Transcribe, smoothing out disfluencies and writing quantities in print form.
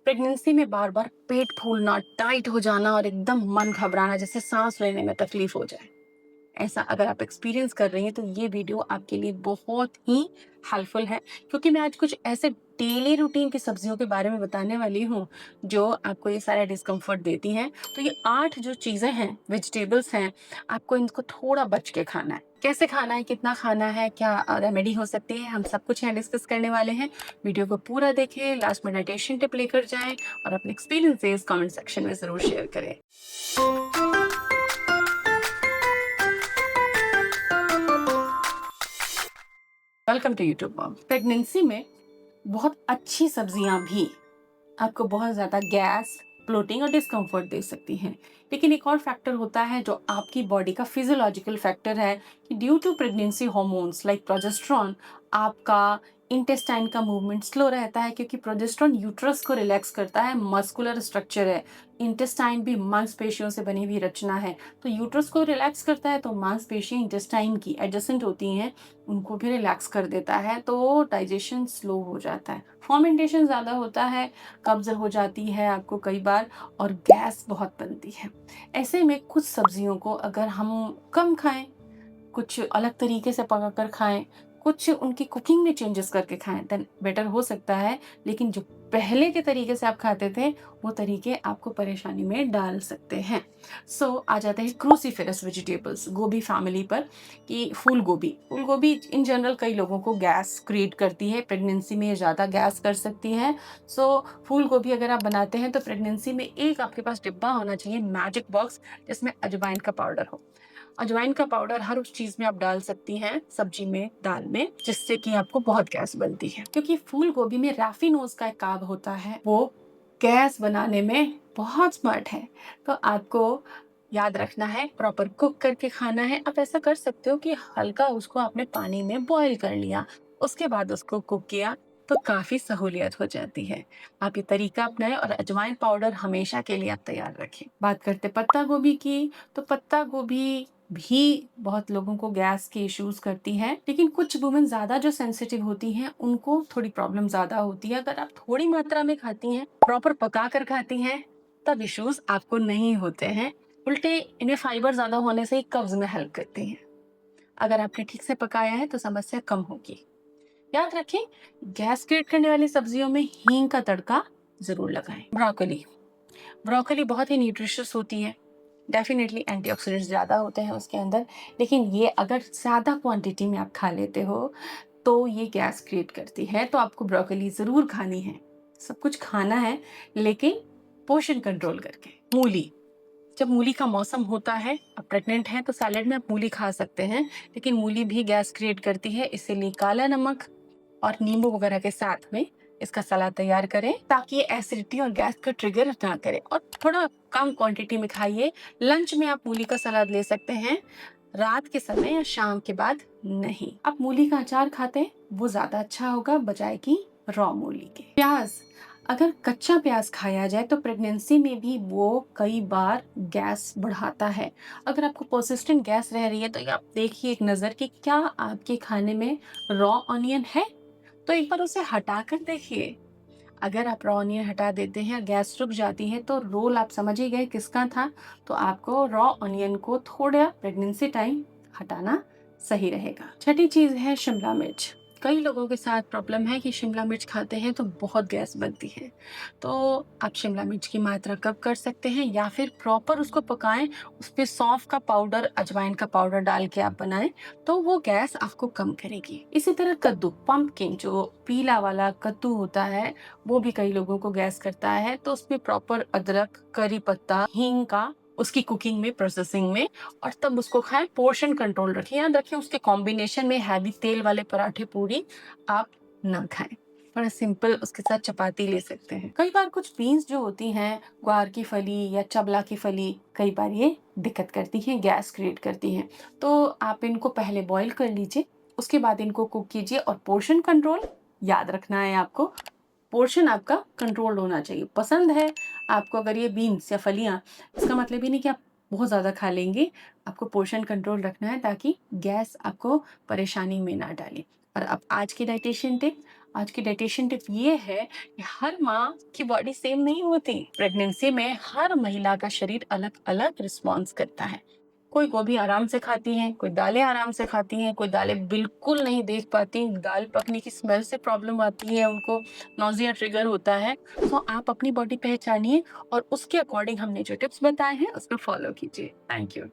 Pregnancy में बार बार पेट फूलना, tight हो जाना और एकदम मन घबराना, जैसे सांस लेने में तकलीफ हो जाए, ऐसा अगर आप एक्सपीरियंस कर रही हैं तो ये वीडियो आपके लिए बहुत ही हेल्पफुल है, क्योंकि मैं आज कुछ ऐसे डेली रूटीन की सब्जियों के बारे में बताने वाली हूँ जो आपको ये सारा डिस्कम्फर्ट देती हैं। तो ये 8 जो चीज़ें हैं, वेजिटेबल्स हैं, आपको इनको थोड़ा बच के खाना है। कैसे खाना है, कितना खाना है, क्या रेमेडी हो सकती है, हम सब कुछ यहाँ डिस्कस करने वाले हैं। वीडियो को पूरा देखें, लास्ट में मेडिटेशन टिप लेकर जाएं और अपने एक्सपीरियंसेस कमेंट सेक्शन में ज़रूर शेयर करें। Welcome to YouTube mom. Pregnancy में बहुत अच्छी सब्जियां भी आपको बहुत ज़्यादा गैस, ब्लोटिंग और डिस्कम्फर्ट दे सकती हैं। लेकिन एक और फैक्टर होता है जो आपकी बॉडी का फिजियोलॉजिकल फैक्टर है कि due to pregnancy hormones like progesterone आपका इंटेस्टाइन का मूवमेंट स्लो रहता है, क्योंकि प्रोजेस्टेरॉन यूट्रस को रिलैक्स करता है, मस्कुलर स्ट्रक्चर है। इंटेस्टाइन भी मांसपेशियों से बनी हुई रचना है, तो यूट्रस को रिलैक्स करता है तो मांसपेशियां इंटेस्टाइन की एडजेसेंट होती हैं, उनको भी रिलैक्स कर देता है, तो डाइजेशन स्लो हो जाता है, फर्मेंटेशन ज़्यादा होता है, कब्ज हो जाती है आपको कई बार और गैस बहुत बनती है। ऐसे में कुछ सब्जियों को अगर हम कम खाएं, कुछ अलग तरीके से पकाकर खाएं, कुछ उनकी कुकिंग में चेंजेस करके खाएं, देन बेटर हो सकता है। लेकिन जो पहले के तरीके से आप खाते थे वो तरीके आपको परेशानी में डाल सकते हैं। आ जाते हैं क्रूसीफेरस वेजिटेबल्स, गोभी फैमिली पर। कि फूल गोभी इन जनरल कई लोगों को गैस क्रिएट करती है, प्रेगनेंसी में ज़्यादा गैस कर सकती है। फूल गोभी अगर आप बनाते हैं तो प्रेगनेंसी में एक आपके पास डिब्बा होना चाहिए, मैजिक बॉक्स, जिसमें अजवाइन का पाउडर हो। अजवाइन का पाउडर हर उस चीज में आप डाल सकती हैं, सब्जी में, दाल में, जिससे कि आपको बहुत गैस बनती है। क्योंकि फूल गोभी में रैफिनोज का एक कार्ब होता है, वो गैस बनाने में बहुत स्मार्ट है। तो आपको याद रखना है, प्रॉपर कुक करके खाना है। आप ऐसा कर सकते हो कि हल्का उसको आपने पानी में बॉईल कर लिया, उसके बाद उसको कुक किया, तो काफी सहूलियत हो जाती है। आप ये तरीका अपनाएं और अजवाइन पाउडर हमेशा के लिए आप तैयार रखें। बात करते पत्ता गोभी की, तो पत्ता गोभी भी बहुत लोगों को गैस के इश्यूज करती है, लेकिन कुछ वुमेन ज्यादा जो सेंसिटिव होती हैं उनको थोड़ी प्रॉब्लम ज्यादा होती है। अगर आप थोड़ी मात्रा में खाती हैं, प्रॉपर पका कर खाती हैं, तब इश्यूज आपको नहीं होते हैं। उल्टे इन्हें फाइबर ज्यादा होने से कब्ज में हेल्प करती हैं। अगर आपने ठीक से पकाया है तो समस्या कम होगी। याद रखें, गैस क्रिएट करने वाली सब्जियों में हींग का तड़का जरूर लगाएं। ब्रोकली, ब्रोकली बहुत ही न्यूट्रिशियस होती है, डेफिनेटली एंटीऑक्सीडेंट्स ज़्यादा होते हैं उसके अंदर। लेकिन ये अगर ज़्यादा क्वांटिटी में आप खा लेते हो तो ये गैस क्रिएट करती है, तो आपको ब्रोकली ज़रूर खानी है। सब कुछ खाना है, लेकिन पोर्शन कंट्रोल करके। मूली, जब मूली का मौसम होता है, आप प्रेग्नेंट हैं तो सैलेड में आप मूली खा सकते हैं, लेकिन मूली भी गैस क्रिएट करती है, इसीलिए काला नमक और नींबू वगैरह के साथ में इसका सलाद तैयार करें, ताकि ये एसिडिटी और गैस का ट्रिगर ना करे, और थोड़ा कम क्वांटिटी में खाइए। लंच में आप मूली का सलाद ले सकते हैं, रात के समय या शाम के बाद नहीं। आप मूली का अचार खाते हैं वो ज्यादा अच्छा होगा बजाय की रॉ मूली के। प्याज, अगर कच्चा प्याज खाया जाए तो प्रेगनेंसी में भी वो कई बार गैस बढ़ाता है। अगर आपको परसिस्टेंट गैस रह रही है तो आप देखिए एक नज़र कि क्या आपके खाने में रॉ ऑनियन है, तो एक बार उसे हटा कर देखिए। अगर आप रॉ ऑनियन हटा देते हैं और गैस रुक जाती है तो रोल आप समझ ही गए किसका था। तो आपको रॉ ऑनियन को थोड़ा प्रेगनेंसी टाइम हटाना सही रहेगा। छठी चीज है शिमला मिर्च। कई लोगों के साथ प्रॉब्लम है कि शिमला मिर्च खाते हैं तो बहुत गैस बनती है। तो आप शिमला मिर्च की मात्रा कम कर सकते हैं, या फिर प्रॉपर उसको पकाएं, उस पर सौंफ का पाउडर, अजवाइन का पाउडर डाल के आप बनाएं, तो वो गैस आपको कम करेगी। इसी तरह कद्दू, पंपकिन, जो पीला वाला कद्दू होता है, वो भी कई लोगों को गैस करता है, तो उसमें प्रॉपर अदरक, करी पत्ता, हींग का उसकी कुकिंग में, प्रोसेसिंग में, और तब उसको खाएं। पोर्शन कंट्रोल रखें। याद रखें, उसके कॉम्बिनेशन में हैवी तेल वाले पराठे पूरी आप ना खाएं, थोड़ा सिंपल उसके साथ चपाती ले सकते हैं। कई बार कुछ बीन्स जो होती हैं, ग्वार की फली या चबला की फली, कई बार ये दिक्कत करती हैं, गैस क्रिएट करती हैं। तो आप इनको पहले बॉईल कर लीजिए, उसके बाद इनको कुक कीजिए, और पोर्शन कंट्रोल याद रखना है आपको। पोर्शन आपका कंट्रोल्ड होना चाहिए। पसंद है आपको अगर ये बीन्स या फलियां, इसका मतलब ही नहीं कि आप बहुत ज़्यादा खा लेंगे। आपको पोर्शन कंट्रोल रखना है ताकि गैस आपको परेशानी में ना डाले। और अब आज की डाइटेशियन टिप, आज की डाइटिशियन टिप ये है कि हर माँ की बॉडी सेम नहीं होती। प्रेगनेंसी में हर महिला का शरीर अलग अलग रिस्पॉन्स करता है। कोई गोभी आराम से खाती है, कोई दालें आराम से खाती हैं, कोई दालें बिल्कुल नहीं देख पाती, दाल पकने की स्मेल से प्रॉब्लम आती है, उनको नौजिया ट्रिगर होता है। तो आप अपनी बॉडी पहचानिए और उसके अकॉर्डिंग हमने जो टिप्स बताए हैं उसको फॉलो कीजिए। Thank you.